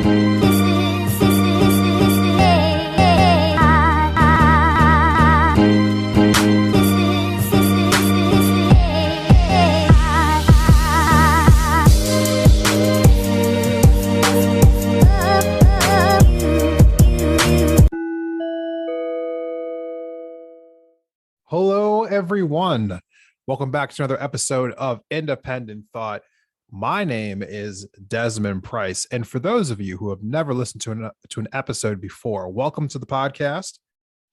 Hello, everyone. Welcome back to another episode of Independent Thought. My name is Desmond Price. And for those of you who have never listened to an episode before, welcome to the podcast.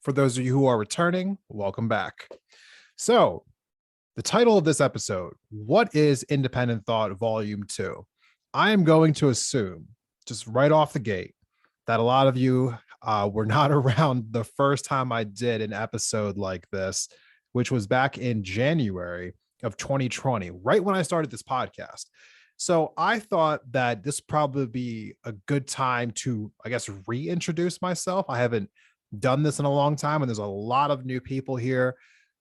For those of you who are returning, welcome back. So, the title of this episode, what is Independent Thought Volume 2? I am going to assume, just right off the gate, that a lot of you were not around the first time I did an episode like this, which was back in January of 2020, right when I started this podcast. So I thought that this probably be a good time to, I guess, reintroduce myself. I haven't done this in a long time, and there's a lot of new people here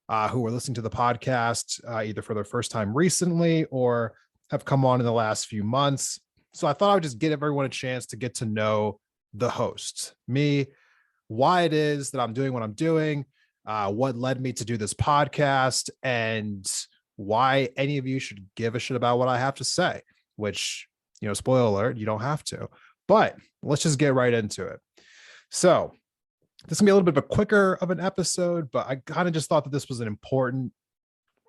who are listening to the podcast either for their first time recently or have come on in the last few months. So I thought I would just give everyone a chance to get to know the host, me, why it is that I'm doing what I'm doing, what led me to do this podcast, and why any of you should give a shit about what I have to say, which, spoiler alert, you don't have to, but let's just get right into it. So this is gonna be a little bit of a quicker of an episode, but I kind of just thought that this was an important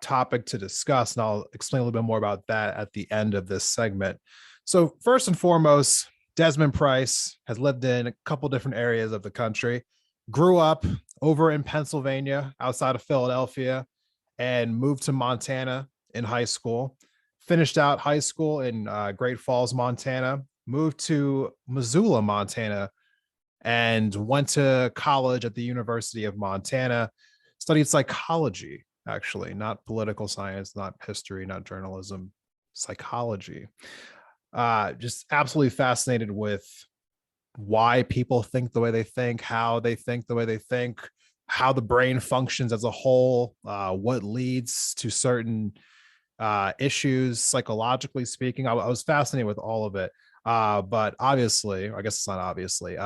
topic to discuss, and I'll explain a little bit more about that at the end of this segment. So first and foremost, Desmond Price has lived in a couple different areas of the country, grew up over in Pennsylvania outside of Philadelphia, and moved to Montana in high school, finished out high school in Great Falls, Montana, moved to Missoula, Montana, and went to college at the University of Montana, studied psychology, actually, not political science, not history, not journalism, psychology. Just absolutely fascinated with why people think the way they think, how they think the way they think, how the brain functions as a whole, what leads to certain issues psychologically speaking. I was fascinated with all of it. But obviously, I guess it's not obviously,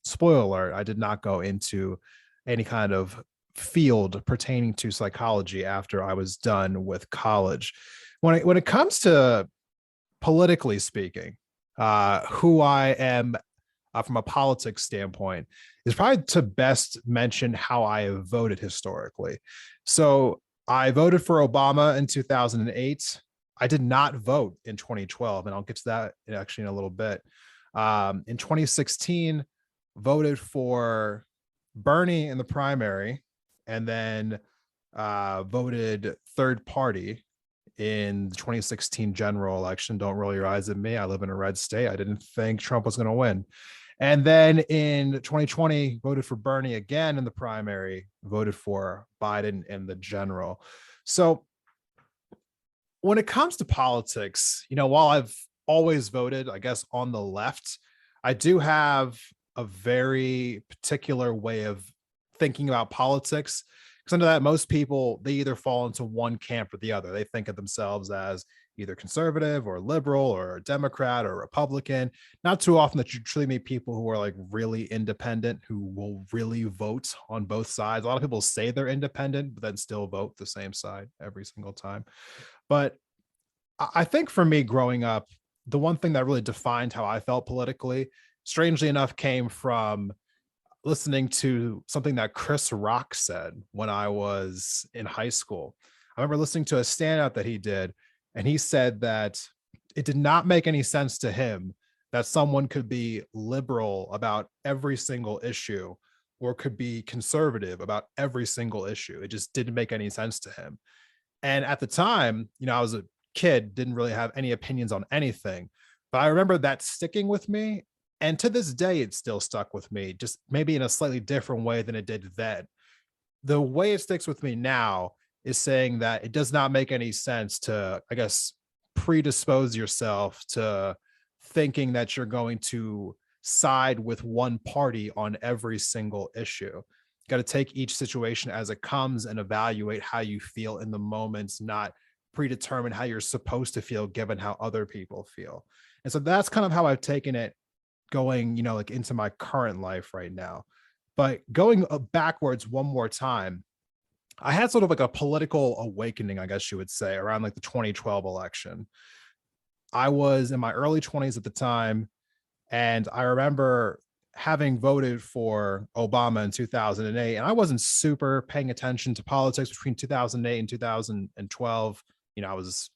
spoiler alert, I did not go into any kind of field pertaining to psychology after I was done with college. When it comes to politically speaking, who I am from a politics standpoint is probably to best mention how I have voted historically. So I voted for Obama in 2008. I did not vote in 2012, and I'll get to that actually in a little bit. In 2016, voted for Bernie in the primary, and then voted third party in the 2016 general election. Don't roll your eyes at me. I live in a red state. I didn't think Trump was going to win. And then in 2020, voted for Bernie again in the primary, voted for Biden in the general. So when it comes to politics, while I've always voted, I guess, on the left, I do have a very particular way of thinking about politics. Because under that, most people, they either fall into one camp or the other. They think of themselves as either conservative or liberal or Democrat or Republican. Not too often that you truly meet people who are like really independent, who will really vote on both sides. A lot of people say they're independent, but then still vote the same side every single time. But I think for me growing up, the one thing that really defined how I felt politically, strangely enough, came from listening to something that Chris Rock said when I was in high school. I remember listening to a standout that he did, and he said that it did not make any sense to him that someone could be liberal about every single issue or could be conservative about every single issue. It just didn't make any sense to him. And at the time, I was a kid, didn't really have any opinions on anything, but I remember that sticking with me. And to this day, it still stuck with me, just maybe in a slightly different way than it did then. The way it sticks with me now is saying that it does not make any sense to, I guess, predispose yourself to thinking that you're going to side with one party on every single issue. Got to take each situation as it comes and evaluate how you feel in the moments, not predetermine how you're supposed to feel given how other people feel. And so that's kind of how I've taken it going, like into my current life right now. But going backwards one more time, I had sort of like a political awakening, I guess you would say, around like the 2012 election. I was in my early 20s at the time, and I remember having voted for Obama in 2008, and I wasn't super paying attention to politics between 2008 and 2012. I was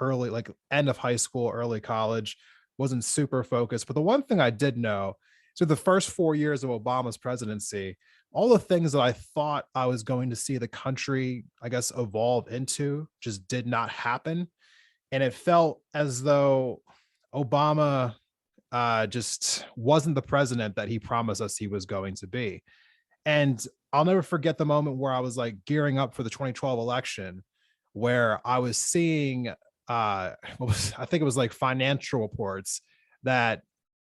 early, like end of high school, early college, wasn't super focused. But the one thing I did know, so the first 4 years of Obama's presidency, all the things that I thought I was going to see the country, I guess, evolve into just did not happen. And it felt as though Obama just wasn't the president that he promised us he was going to be. And I'll never forget the moment where I was like gearing up for the 2012 election, where I was seeing, I think it was like financial reports that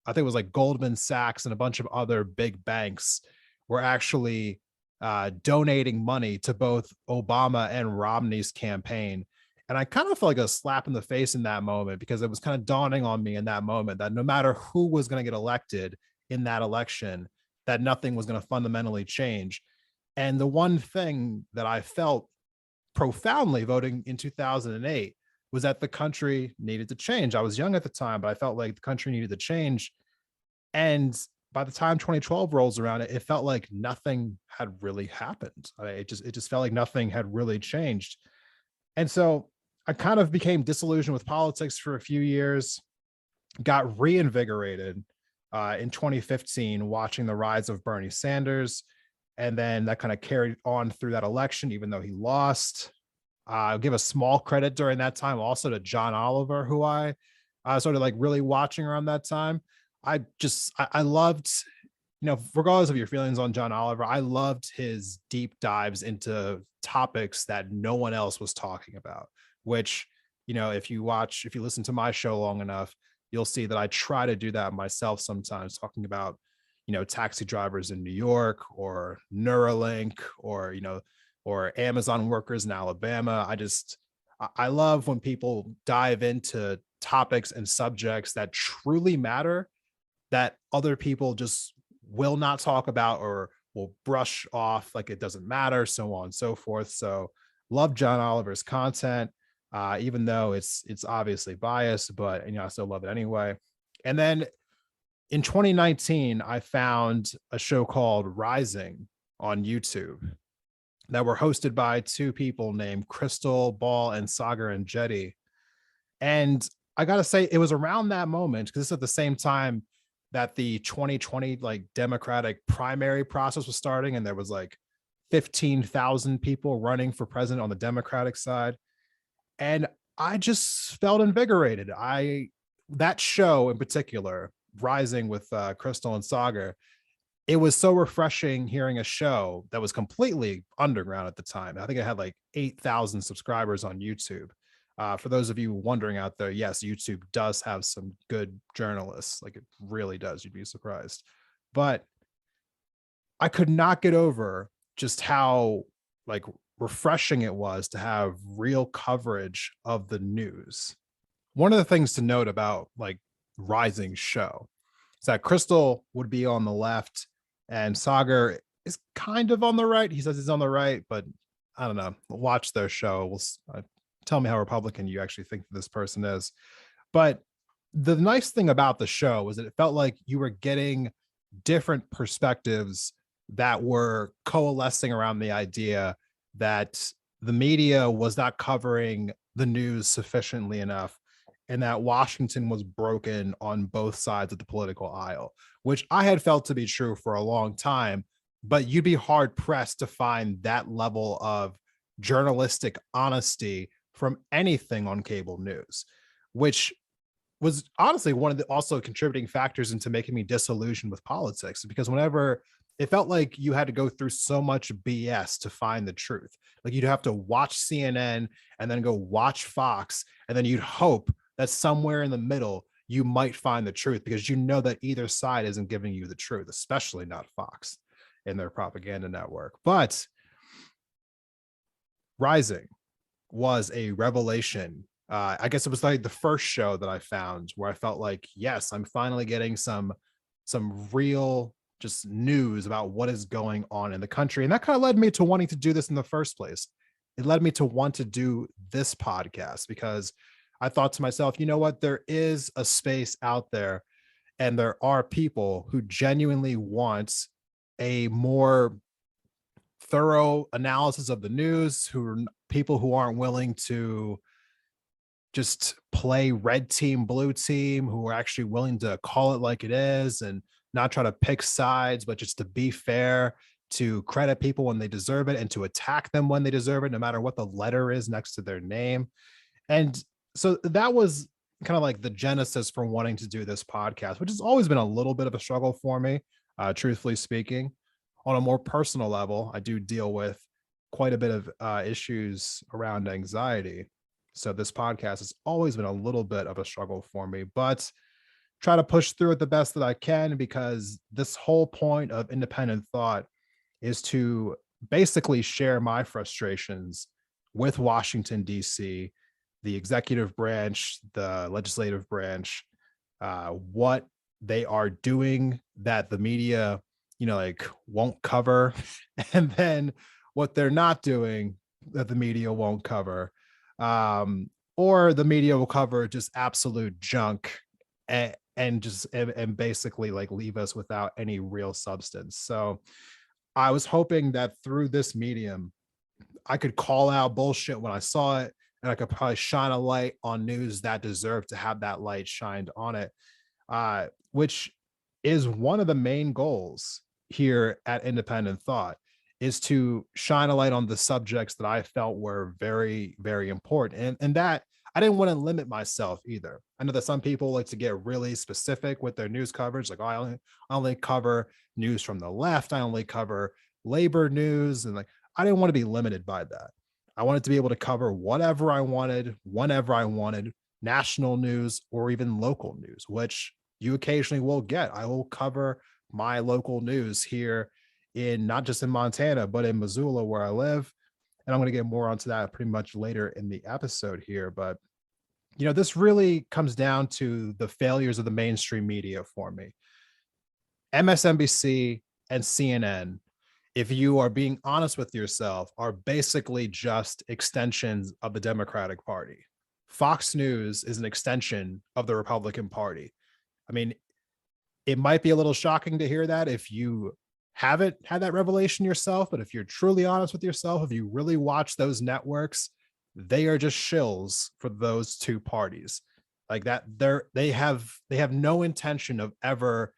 I think it was like Goldman Sachs and a bunch of other big banks were actually donating money to both Obama and Romney's campaign. And I kind of felt like a slap in the face in that moment, because it was kind of dawning on me in that moment that no matter who was going to get elected in that election, that nothing was going to fundamentally change. And the one thing that I felt profoundly voting in 2008 was that the country needed to change. I was young at the time, but I felt like the country needed to change. And by the time 2012 rolls around, it felt like nothing had really happened. It just felt like nothing had really changed. And so I kind of became disillusioned with politics for a few years, got reinvigorated in 2015, watching the rise of Bernie Sanders. And then that kind of carried on through that election, even though he lost. I'll give a small credit during that time also to John Oliver, who I sort of like really watching around that time. I loved, regardless of your feelings on John Oliver, I loved his deep dives into topics that no one else was talking about, which, if you listen to my show long enough, you'll see that I try to do that myself sometimes, talking about, taxi drivers in New York, or Neuralink, or Amazon workers in Alabama. I love when people dive into topics and subjects that truly matter, that other people just will not talk about or will brush off like it doesn't matter, so on and so forth. So love John Oliver's content, even though it's obviously biased, but I still love it anyway. And then in 2019, I found a show called Rising on YouTube that were hosted by two people named Crystal Ball and Sagar and Jetty. And I gotta say, it was around that moment, because it's at the same time that the 2020 like Democratic primary process was starting, and there was like 15,000 people running for president on the Democratic side. And I just felt invigorated. That show in particular, Rising with Crystal and Sagar, it was so refreshing hearing a show that was completely underground at the time. I think it had like 8,000 subscribers on YouTube. For those of you wondering out there, yes, YouTube does have some good journalists. Like, it really does. You'd be surprised. But I could not get over just how like refreshing it was to have real coverage of the news. One of the things to note about like Rising show is that Crystal would be on the left and Sagar is kind of on the right. He says he's on the right, but I don't know. Watch their show. Tell me how Republican you actually think this person is. But the nice thing about the show was that it felt like you were getting different perspectives that were coalescing around the idea that the media was not covering the news sufficiently enough, and that Washington was broken on both sides of the political aisle, which I had felt to be true for a long time. But you'd be hard pressed to find that level of journalistic honesty from anything on cable news, which was honestly one of the also contributing factors into making me disillusioned with politics, because whenever it felt like you had to go through so much BS to find the truth, like you'd have to watch CNN and then go watch Fox, and then you'd hope that somewhere in the middle you might find the truth, because you know that either side isn't giving you the truth, especially not Fox and their propaganda network. But Rising was a revelation. I guess it was like the first show that I found where I felt like, yes, I'm finally getting some real just news about what is going on in the country. And that kind of led me to wanting to do this in the first place. It led me to want to do this podcast because I thought to myself, you know what? There is a space out there, and there are people who genuinely want a more thorough analysis of the news, who are people who aren't willing to just play red team, blue team, who are actually willing to call it like it is and not try to pick sides, but just to be fair, to credit people when they deserve it and to attack them when they deserve it, no matter what the letter is next to their name. And so that was kind of like the genesis for wanting to do this podcast, which has always been a little bit of a struggle for me, truthfully speaking. On a more personal level, I do deal with quite a bit of issues around anxiety. So this podcast has always been a little bit of a struggle for me, but try to push through it the best that I can, because this whole point of independent thought is to basically share my frustrations with Washington, D.C., the executive branch, the legislative branch, what they are doing that the media, like won't cover, and then what they're not doing that the media won't cover. Or the media will cover just absolute junk and basically like leave us without any real substance. So I was hoping that through this medium, I could call out bullshit when I saw it, and I could probably shine a light on news that deserved to have that light shined on it, which is one of the main goals here at Independent Thought, is to shine a light on the subjects that I felt were very, very important. And that I didn't want to limit myself either. I know that some people like to get really specific with their news coverage. Like, oh, I only cover news from the left. I only cover labor news. And like, I didn't want to be limited by that. I wanted to be able to cover whatever I wanted, whenever I wanted, national news or even local news, which you occasionally will get. I will cover my local news here in not just in Montana, but in Missoula, where I live. And I'm going to get more onto that pretty much later in the episode here. But, this really comes down to the failures of the mainstream media for me. MSNBC and CNN, if you are being honest with yourself, are basically just extensions of the Democratic Party. Fox News is an extension of the Republican Party. I mean, it might be a little shocking to hear that if you haven't had that revelation yourself, but if you're truly honest with yourself, if you really watch those networks, they are just shills for those two parties. Like that, they have no intention of ever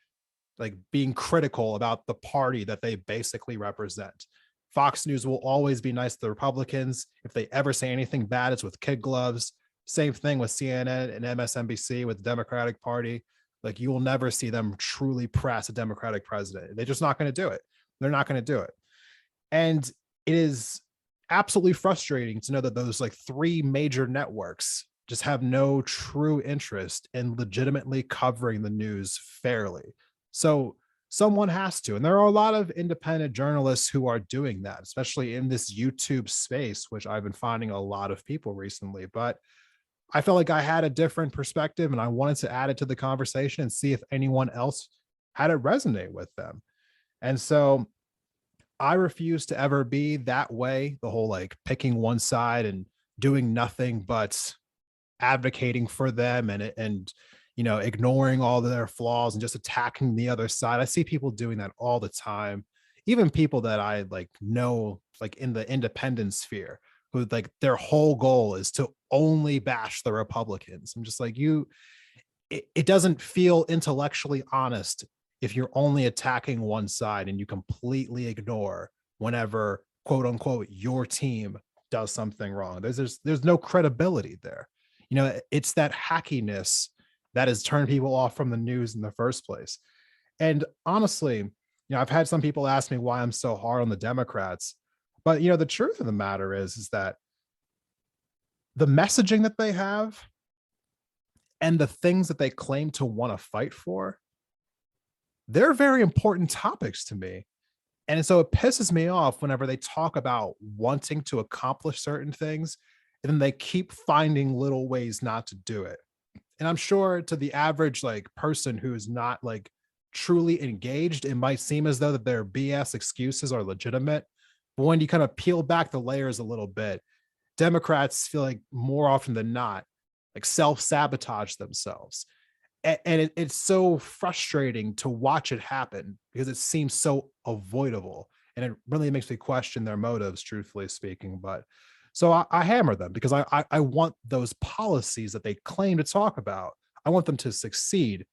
like being critical about the party that they basically represent. Fox News will always be nice to the Republicans. If they ever say anything bad, it's with kid gloves. Same thing with CNN and MSNBC with the Democratic Party. Like, you will never see them truly press a Democratic president. They're just not going to do it. They're not going to do it. And it is absolutely frustrating to know that those like three major networks just have no true interest in legitimately covering the news fairly. So someone has to. And there are a lot of independent journalists who are doing that, especially in this YouTube space, which I've been finding a lot of people recently. But I felt like I had a different perspective and I wanted to add it to the conversation and see if anyone else had it resonate with them. And so I refuse to ever be that way, the whole like picking one side and doing nothing but advocating for them and ignoring all their flaws and just attacking the other side. I see people doing that all the time. Even people that I like know, like in the independent sphere, who like their whole goal is to only bash the Republicans. I'm just like, it doesn't feel intellectually honest if you're only attacking one side and you completely ignore whenever quote unquote your team does something wrong. There's no credibility there. It's that hackiness that has turned people off from the news in the first place. And honestly, I've had some people ask me why I'm so hard on the Democrats. But the truth of the matter is that the messaging that they have and the things that they claim to want to fight for, they're very important topics to me. And so it pisses me off whenever they talk about wanting to accomplish certain things and then they keep finding little ways not to do it. And I'm sure to the average like person who's not like truly engaged, it might seem as though that their BS excuses are legitimate. But when you kind of peel back the layers a little bit, Democrats feel like more often than not, like self-sabotage themselves. And it's so frustrating to watch it happen because it seems so avoidable. And it really makes me question their motives, truthfully speaking. But so I hammer them because I want those policies that they claim to talk about. I want them to succeed.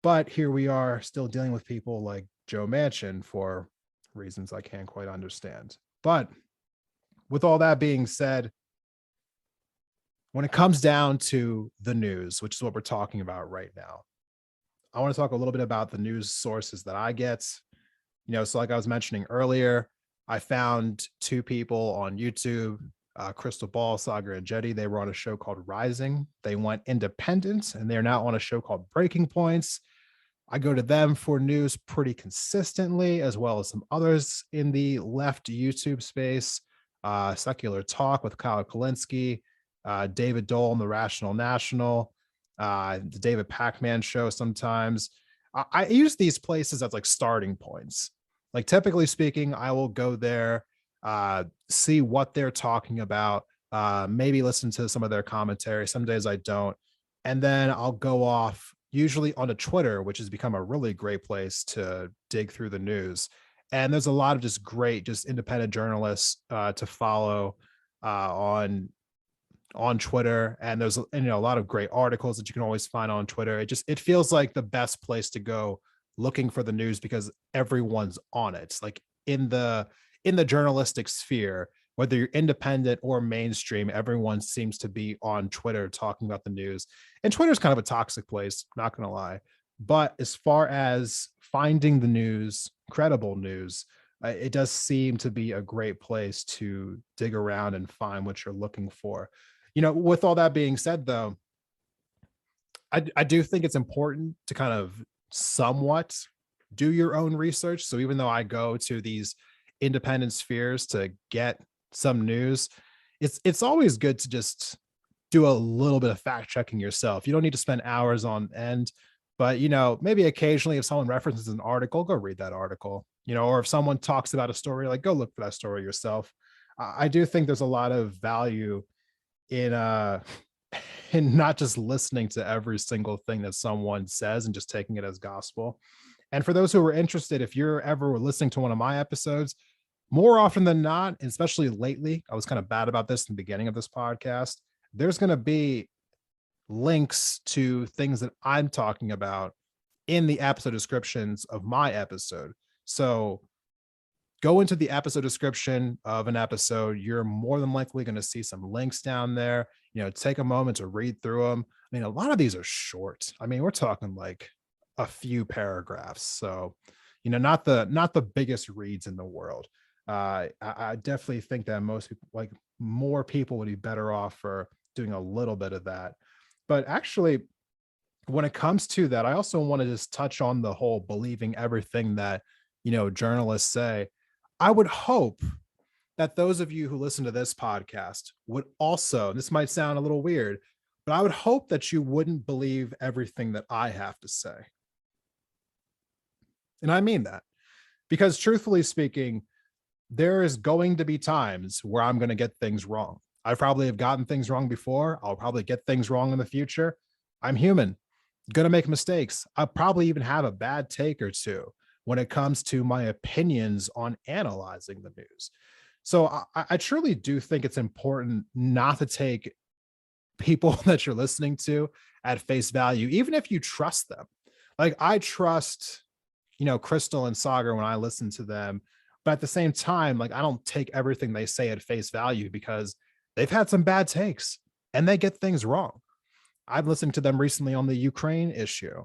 But here we are still dealing with people like Joe Manchin for reasons I can't quite understand. But with all that being said, when it comes down to the news, which is what we're talking about right now, I want to talk a little bit about the news sources that I get. So like I was mentioning earlier, I found two people on YouTube, Crystal Ball, Sagar, and Jetty. They were on a show called Rising. They went independent, and they're now on a show called Breaking Points. I go to them for news pretty consistently, as well as some others in the left YouTube space. Secular Talk with Kyle Kalinske, David Dole on the Rational National, the David Pac-Man show sometimes. I use these places as like starting points. Like typically speaking, I will go there, see what they're talking about, maybe listen to some of their commentary. Some days I don't. And then I'll go off usually onto Twitter, which has become a really great place to dig through the news. And there's a lot of just great, just independent journalists to follow on Twitter. And there's a lot of great articles that you can always find on Twitter. It feels like the best place to go looking for the news because everyone's on it. Like in the journalistic sphere, whether you're independent or mainstream, everyone seems to be on Twitter talking about the news. And Twitter's kind of a toxic place, not going to lie. But as far as finding the news, credible news, it does seem to be a great place to dig around and find what you're looking for. With all that being said, though, I do think it's important to kind of somewhat do your own research. So even though I go to these independent spheres to get some news, it's always good to just do a little bit of fact checking yourself. You don't need to spend hours on end, but maybe occasionally if someone references an article, go read that article. Or if someone talks about a story, like go look for that story yourself. I do think there's a lot of value in in not just listening to every single thing that someone says and just taking it as gospel. And for those who are interested, if you're ever listening to one of my episodes, more often than not, especially lately, I was kind of bad about this in the beginning of this podcast, there's going to be links to things that I'm talking about in the episode descriptions of my episode. So go into the episode description of an episode. You're more than likely going to see some links down there. Take a moment to read through them. I mean, a lot of these are short. I mean, we're talking like a few paragraphs. So, not the biggest reads in the world. I definitely think that most people, like more people, would be better off for doing a little bit of that. But actually, when it comes to that, I also want to just touch on the whole believing everything that journalists say. I would hope that those of you who listen to this podcast would also, this might sound a little weird, but I would hope that you wouldn't believe everything that I have to say. And I mean that because truthfully speaking, there is going to be times where I'm going to get things wrong. I probably have gotten things wrong before. I'll probably get things wrong in the future. I'm human, going to make mistakes. I'll probably even have a bad take or two when it comes to my opinions on analyzing the news. So I truly do think it's important not to take people that you're listening to at face value, even if you trust them. Like I trust, Crystal and Sagar when I listen to them, but at the same time, like I don't take everything they say at face value because they've had some bad takes and they get things wrong. I've listened to them recently on the Ukraine issue.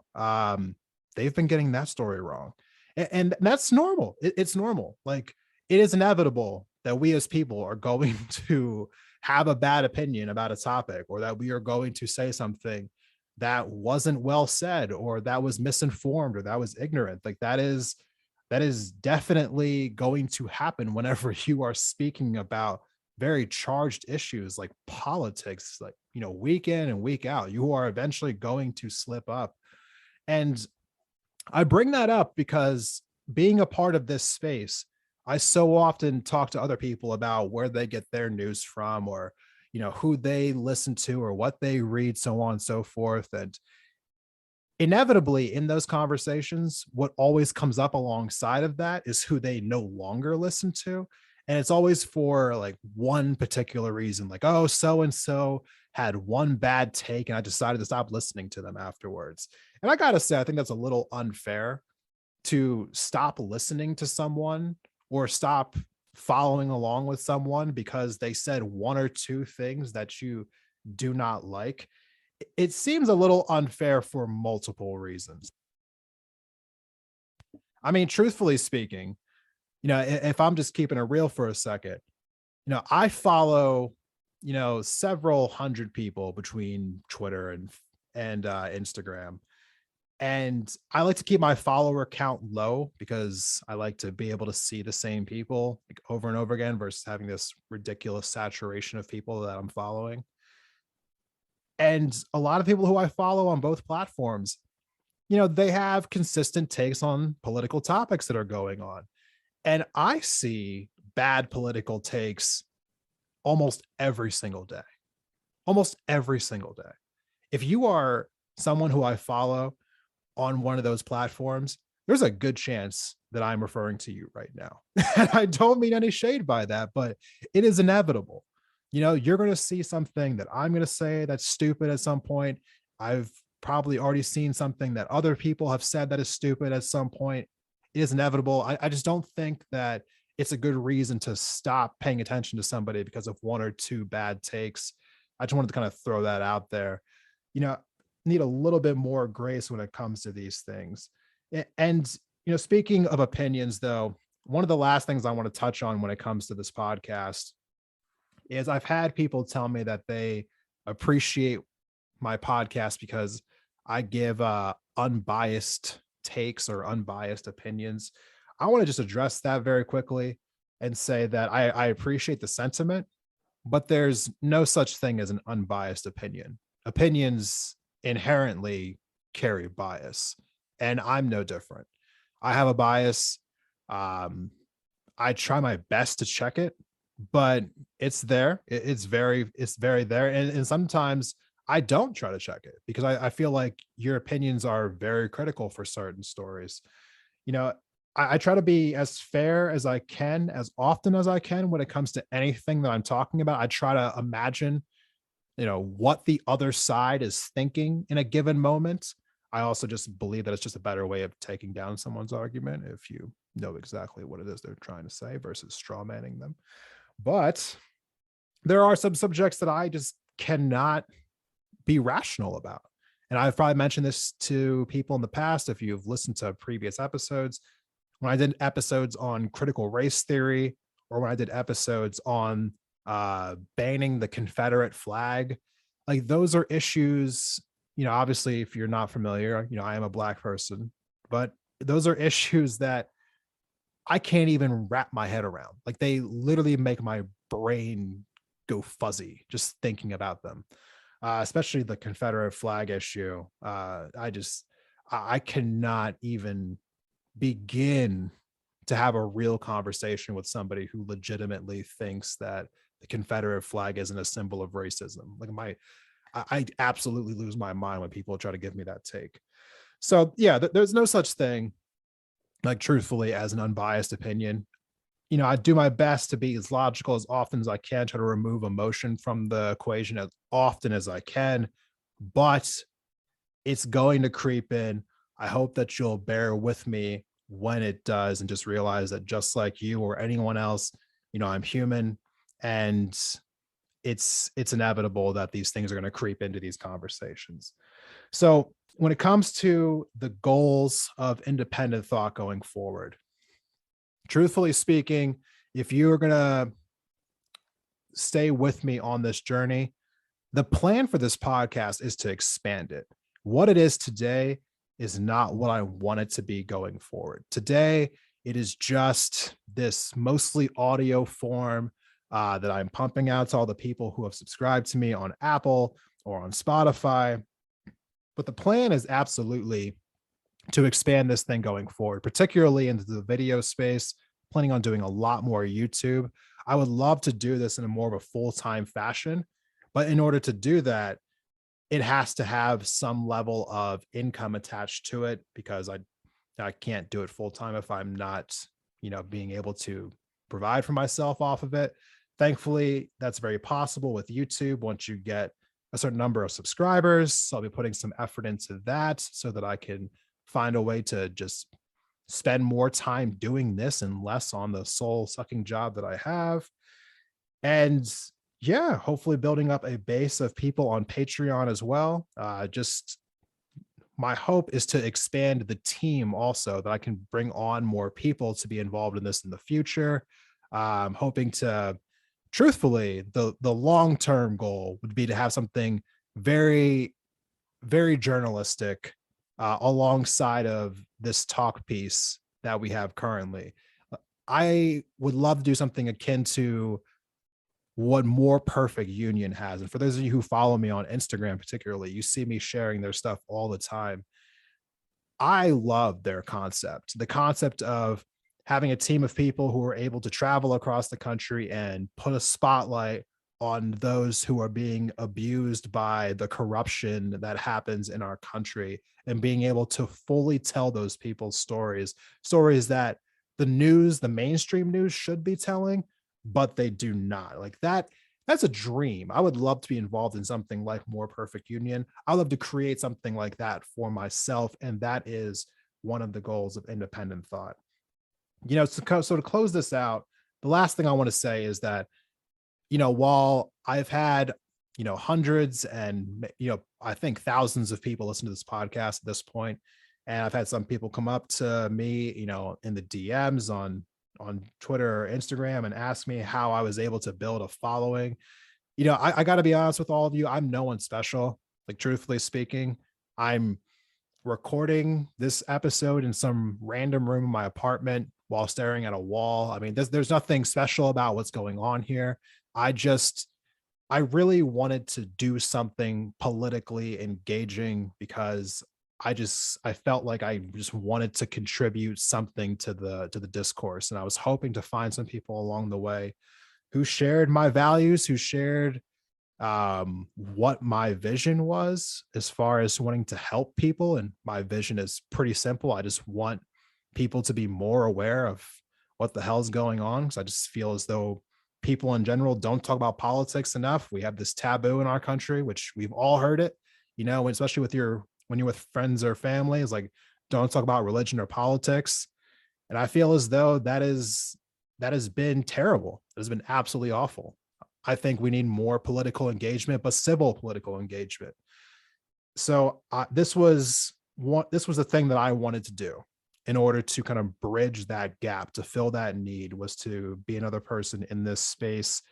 They've been getting that story wrong. And that's normal. It's normal. Like it is inevitable that we as people are going to have a bad opinion about a topic, or that we are going to say something that wasn't well said, or that was misinformed, or that was ignorant. Like that is definitely going to happen whenever you are speaking about very charged issues like politics, like, week in and week out, you are eventually going to slip up. And I bring that up because being a part of this space, I so often talk to other people about where they get their news from, or, who they listen to or what they read, so on and so forth. And inevitably in those conversations, what always comes up alongside of that is who they no longer listen to. And it's always for like one particular reason, like, oh, so and so had one bad take and I decided to stop listening to them afterwards. And I gotta say, I think that's a little unfair to stop listening to someone or stop following along with someone because they said one or two things that you do not like. It seems a little unfair for multiple reasons. I mean, truthfully speaking, if I'm just keeping it real for a second, I follow, several hundred people between Twitter and Instagram. And I like to keep my follower count low because I like to be able to see the same people like over and over again versus having this ridiculous saturation of people that I'm following. And a lot of people who I follow on both platforms, they have consistent takes on political topics that are going on. And I see bad political takes almost every single day, almost every single day. If you are someone who I follow on one of those platforms, there's a good chance that I'm referring to you right now. And I don't mean any shade by that, but it is inevitable. You're going to see something that I'm going to say that's stupid at some point. I've probably already seen something that other people have said that is stupid at some point. It is inevitable. I just don't think that it's a good reason to stop paying attention to somebody because of one or two bad takes. I just wanted to kind of throw that out there. Need a little bit more grace when it comes to these things. And, speaking of opinions, though, one of the last things I want to touch on when it comes to this podcast is I've had people tell me that they appreciate my podcast because I give unbiased takes or unbiased opinions. I want to just address that very quickly and say that I appreciate the sentiment, but there's no such thing as an unbiased opinion. Opinions inherently carry bias, and I'm no different. I have a bias. I try my best to check it, but it's there. It's very there. And sometimes I don't try to check it because I feel like your opinions are very critical for certain stories. You know, I try to be as fair as I can, as often as I can when it comes to anything that I'm talking about. I try to imagine, what the other side is thinking in a given moment. I also just believe that it's just a better way of taking down someone's argument if you know exactly what it is they're trying to say versus straw manning them. But there are some subjects that I just cannot be rational about. And I've probably mentioned this to people in the past. If you've listened to previous episodes, when I did episodes on critical race theory, or when I did episodes on banning the Confederate flag, like those are issues, obviously, if you're not familiar, I am a Black person, but those are issues that I can't even wrap my head around. Like they literally make my brain go fuzzy just thinking about them. Especially the Confederate flag issue. I cannot even begin to have a real conversation with somebody who legitimately thinks that the Confederate flag isn't a symbol of racism. I absolutely lose my mind when people try to give me that take. So yeah, there's no such thing, like truthfully, as an unbiased opinion. I do my best to be as logical as often as I can, try to remove emotion from the equation as often as I can, but it's going to creep in. I hope that you'll bear with me when it does and just realize that just like you or anyone else, I'm human, and it's inevitable that these things are going to creep into these conversations. So when it comes to the goals of independent thought going forward, truthfully speaking, if you are going to stay with me on this journey, the plan for this podcast is to expand it. What it is today is not what I want it to be going forward. Today, it is just this mostly audio form that I'm pumping out to all the people who have subscribed to me on Apple or on Spotify. But the plan is absolutely to expand this thing going forward, particularly into the video space. Planning on doing a lot more YouTube. I would love to do this in a more of a full-time fashion, but in order to do that, it has to have some level of income attached to it, because I can't do it full time if I'm not, being able to provide for myself off of it. Thankfully, that's very possible with YouTube once you get a certain number of subscribers. So I'll be putting some effort into that so that I can find a way to just spend more time doing this and less on the soul sucking job that I have. And yeah, hopefully building up a base of people on Patreon as well. Just my hope is to expand the team also, that I can bring on more people to be involved in this in the future. Hoping to, truthfully, the long term goal would be to have something very, very journalistic alongside of this talk piece that we have currently. I would love to do something akin to what More Perfect Union has. And for those of you who follow me on Instagram, particularly, you see me sharing their stuff all the time. I love their concept, the concept of having a team of people who are able to travel across the country and put a spotlight on those who are being abused by the corruption that happens in our country, and being able to fully tell those people's stories that the news, the mainstream news, should be telling, but they do not. Like that's a dream. I would love to be involved in something like More Perfect Union. I love to create something like that for myself, and that is one of the goals of independent thought. So to close this out, the last thing I want to say is that, while I've had, hundreds and, I think thousands of people listen to this podcast at this point, and I've had some people come up to me, in the DMs on Twitter or Instagram and ask me how I was able to build a following. I got to be honest with all of you. I'm no one special. Like, truthfully speaking, I'm recording this episode in some random room in my apartment while staring at a wall. I mean, there's nothing special about what's going on here. I really wanted to do something politically engaging because I felt like I just wanted to contribute something to the discourse. And I was hoping to find some people along the way who shared my values, who shared what my vision was as far as wanting to help people. And my vision is pretty simple. I just want people to be more aware of what the hell's going on, because I just feel as though people in general don't talk about politics enough. We have this taboo in our country, which we've all heard it, especially when you're with friends or family, is like, don't talk about religion or politics. And I feel as though that has been terrible. It has been absolutely awful. I think we need more political engagement, but civil political engagement. So this was the thing that I wanted to do in order to kind of bridge that gap, to fill that need, was to be another person in this space,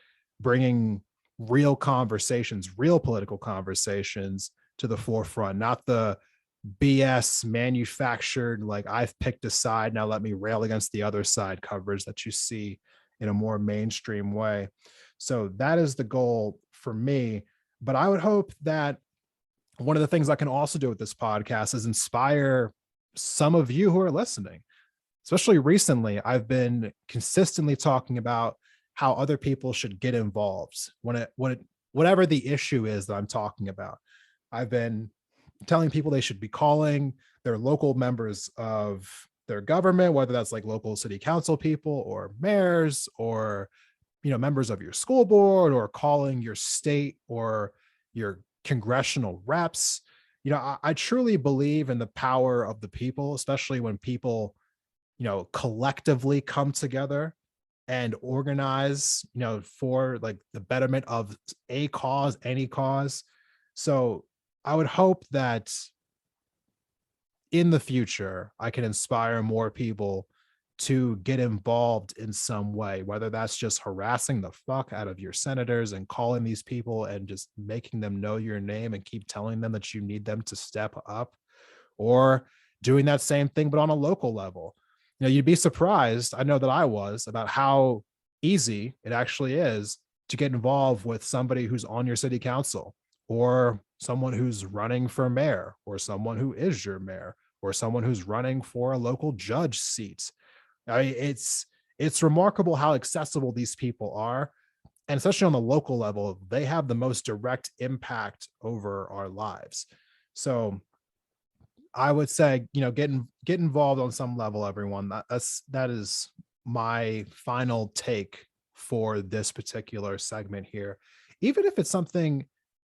bringing real conversations, real political conversations to the forefront, not the BS manufactured, like, I've picked a side, now let me rail against the other side coverage that you see in a more mainstream way. So that is the goal for me. But I would hope that one of the things I can also do with this podcast is inspire some of you who are listening. Especially recently, I've been consistently talking about how other people should get involved whatever the issue is that I'm talking about. I've been telling people they should be calling their local members of their government, whether that's like local city council people or mayors or, members of your school board, or calling your state or your congressional reps. I truly believe in the power of the people, especially when people, collectively come together and organize, for like the betterment of a cause, any cause. So I would hope that in the future, I can inspire more people to get involved in some way, whether that's just harassing the fuck out of your senators and calling these people and just making them know your name and keep telling them that you need them to step up, or doing that same thing, but on a local level. You'd be surprised. I know that I was, about how easy it actually is to get involved with somebody who's on your city council, or someone who's running for mayor, or someone who is your mayor, or someone who's running for a local judge seat. I mean, it's remarkable how accessible these people are, and especially on the local level, they have the most direct impact over our lives. So I would say, get involved on some level, everyone. That is my final take for this particular segment here. Even if it's something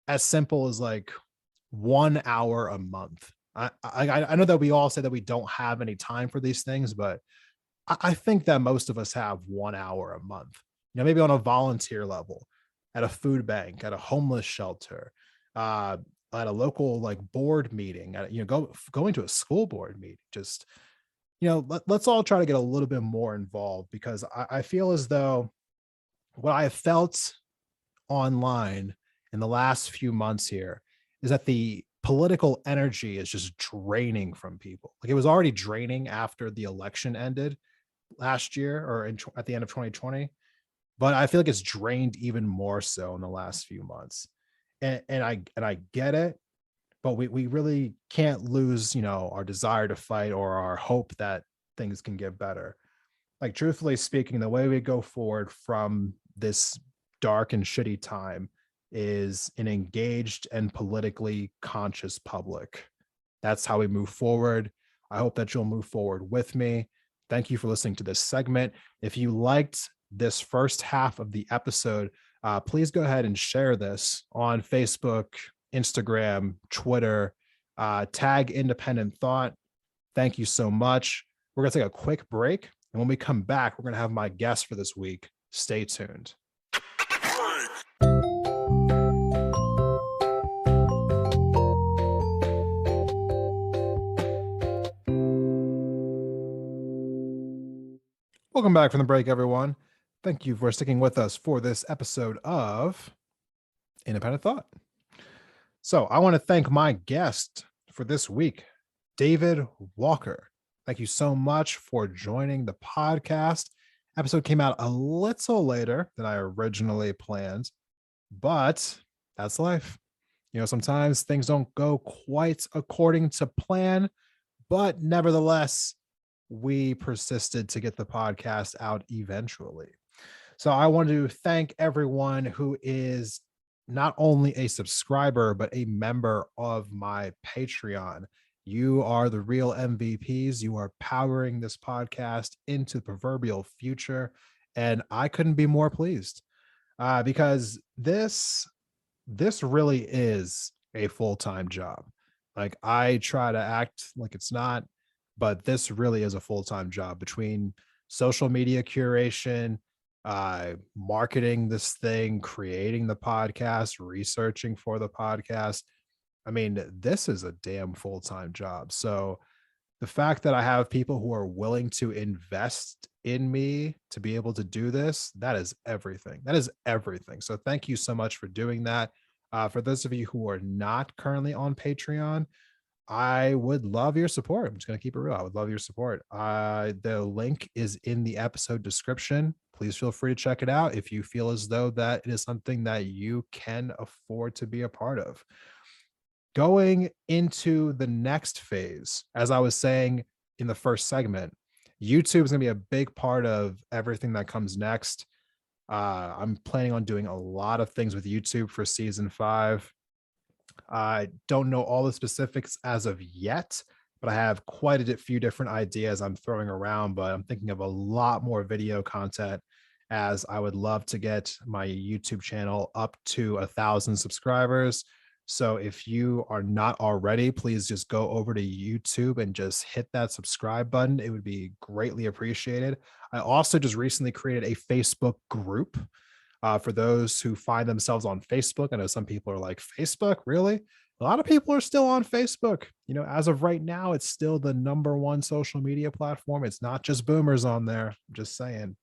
as simple as like 1 hour a month. I know that we all say that we don't have any time for these things, but I think that most of us have 1 hour a month. Maybe on a volunteer level, at a food bank, at a homeless shelter, uh, at a local like board meeting, going to a school board meeting. Just let's all try to get a little bit more involved, because I feel as though what I have felt online in the last few months here is that the political energy is just draining from people. Like, it was already draining after the election ended last year, or at the end of 2020, but I feel like it's drained even more so in the last few months. And I get it, but we really can't lose, our desire to fight, or our hope that things can get better. Like, truthfully speaking, the way we go forward from this dark and shitty time is an engaged and politically conscious public. That's how we move forward. I hope that you'll move forward with me. Thank you for listening to this segment. If you liked this first half of the episode, please go ahead and share this on Facebook, Instagram, Twitter, tag Independent Thought. Thank you so much. We're going to take a quick break. And when we come back, we're going to have my guest for this week. Stay tuned. Welcome back from the break, everyone. Thank you for sticking with us for this episode of Independent Thought. So I want to thank my guest for this week, David Walker. Thank you so much for joining the podcast. Episode came out a little later than I originally planned, but that's life. Sometimes things don't go quite according to plan, but nevertheless, we persisted to get the podcast out eventually. So I want to thank everyone who is not only a subscriber, but a member of my Patreon. You are the real MVPs. You are powering this podcast into the proverbial future. And I couldn't be more pleased, because this really is a full-time job. Like, I try to act like it's not, but this really is a full-time job, between social media curation, marketing this thing, creating the podcast, researching for the podcast. I mean, this is a damn full-time job. So the fact that I have people who are willing to invest in me to be able to do this, that is everything. That is everything. So thank you so much for doing that. For those of you who are not currently on Patreon, I would love your support. I'm just going to keep it real. I would love your support. The link is in the episode description. Please feel free to check it out if you feel as though that it is something that you can afford to be a part of. Going into the next phase, as I was saying in the first segment, YouTube is going to be a big part of everything that comes next. I'm planning on doing a lot of things with YouTube for season 5. I don't know all the specifics as of yet, but I have quite a few different ideas I'm throwing around, but I'm thinking of a lot more video content, as I would love to get my YouTube channel up to 1,000 subscribers. So if you are not already, please just go over to YouTube and just hit that subscribe button. It would be greatly appreciated. I also just recently created a Facebook group for those who find themselves on Facebook. I know some people are like, Facebook, really? A lot of people are still on Facebook. As of right now, it's still the number one social media platform. It's not just boomers on there. Just saying.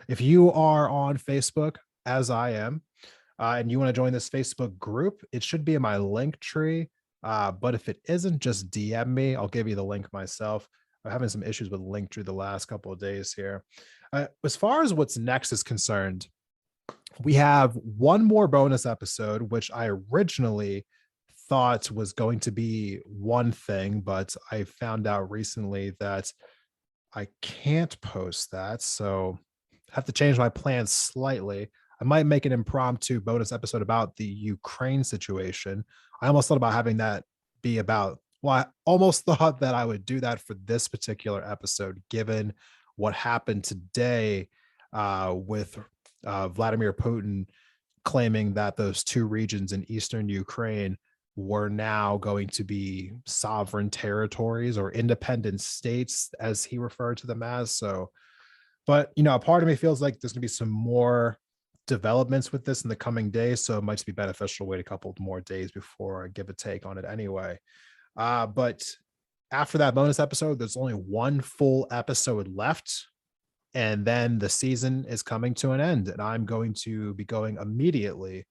If you are on Facebook, as I am, and you want to join this Facebook group, it should be in my link tree. But if it isn't, just DM me. I'll give you the link myself. I'm having some issues with Linktree the last couple of days here. As far as what's next is concerned, we have one more bonus episode, which I originally thought was going to be one thing, but I found out recently that I can't post that. So I have to change my plans slightly. I might make an impromptu bonus episode about the Ukraine situation. I almost thought about having that be about, well, I almost thought that I would do that for this particular episode, given what happened today with Vladimir Putin claiming that those two regions in eastern Ukraine were now going to be sovereign territories or independent states, as he referred to them as. So, but a part of me feels like there's going to be some more developments with this in the coming days. So it might just be beneficial to wait a couple more days before I give a take on it anyway. But after that bonus episode, there's only one full episode left. And then the season is coming to an end. And I'm going to be going immediately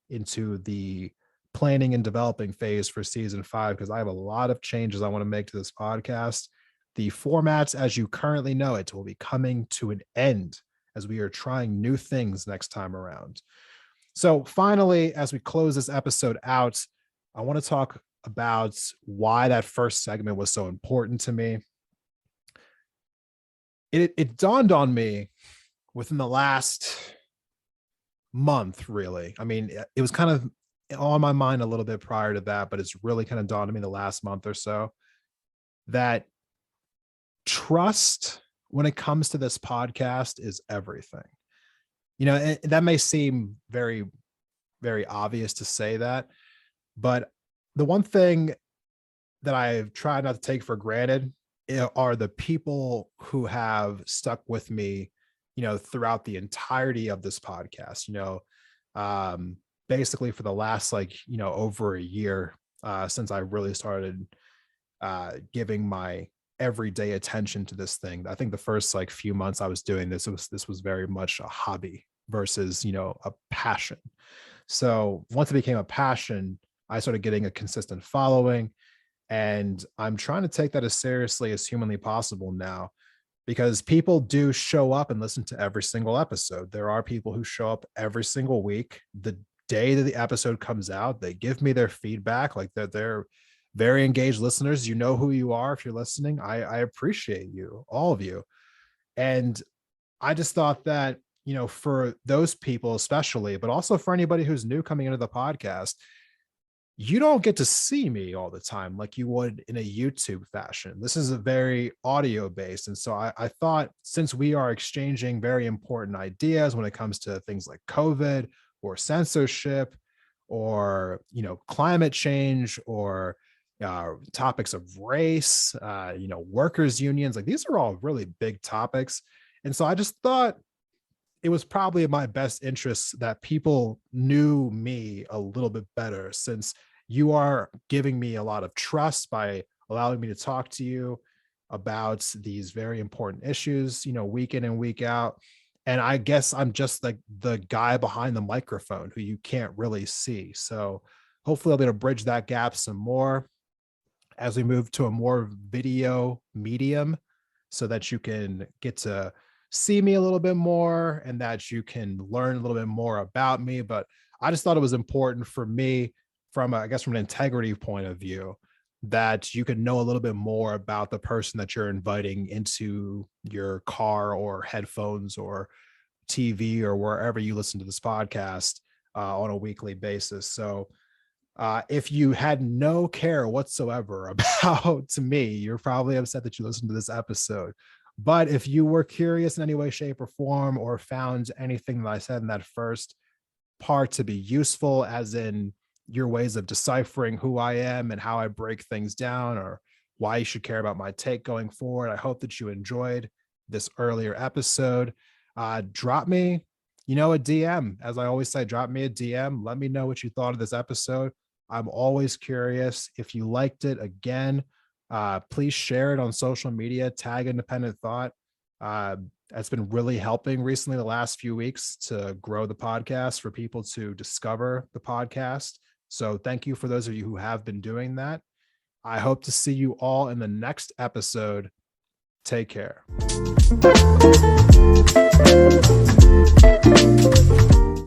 into the planning and developing phase for season 5, because I have a lot of changes I want to make to this podcast. The formats, as you currently know it, will be coming to an end as we are trying new things next time around. So finally, as we close this episode out, I want to talk about why that first segment was so important to me. It dawned on me within the last month, really. I mean, it was kind of on my mind a little bit prior to that, but it's really kind of dawned on me the last month or so that trust when it comes to this podcast is everything. That may seem very, very obvious to say that, but the one thing that I've tried not to take for granted are the people who have stuck with me, throughout the entirety of this podcast, basically for the last, over a year, since I really started giving my everyday attention to this thing. I think the first few months I was doing this was very much a hobby versus, a passion. So once it became a passion, I started getting a consistent following. And I'm trying to take that as seriously as humanly possible now, because people do show up and listen to every single episode. There are people who show up every single week. The day that the episode comes out, they give me their feedback. Like they're very engaged listeners. You know who you are if you're listening. I appreciate you, all of you. And I just thought that, for those people especially, but also for anybody who's new coming into the podcast, you don't get to see me all the time like you would in a YouTube fashion. This is a very audio based. And so I thought, since we are exchanging very important ideas when it comes to things like COVID or censorship or, climate change or topics of race, workers unions, like these are all really big topics. And so I just thought it was probably in my best interest that people knew me a little bit better, since you are giving me a lot of trust by allowing me to talk to you about these very important issues, week in and week out. And I guess I'm just like the guy behind the microphone who you can't really see. So hopefully I'll be able to bridge that gap some more as we move to a more video medium, so that you can get to see me a little bit more and that you can learn a little bit more about me. But I just thought it was important for me from an integrity point of view, that you could know a little bit more about the person that you're inviting into your car or headphones or TV or wherever you listen to this podcast on a weekly basis. So if you had no care whatsoever about me, you're probably upset that you listened to this episode. But if you were curious in any way, shape, or form, or found anything that I said in that first part to be useful, as in your ways of deciphering who I am and how I break things down, or why you should care about my take going forward, I hope that you enjoyed this earlier episode. Drop me, a DM. As I always say, drop me a DM. Let me know what you thought of this episode. I'm always curious. If you liked it, again, please share it on social media, tag Independent Thought. That's been really helping recently, the last few weeks, to grow the podcast, for people to discover the podcast. So thank you for those of you who have been doing that. I hope to see you all in the next episode Take care.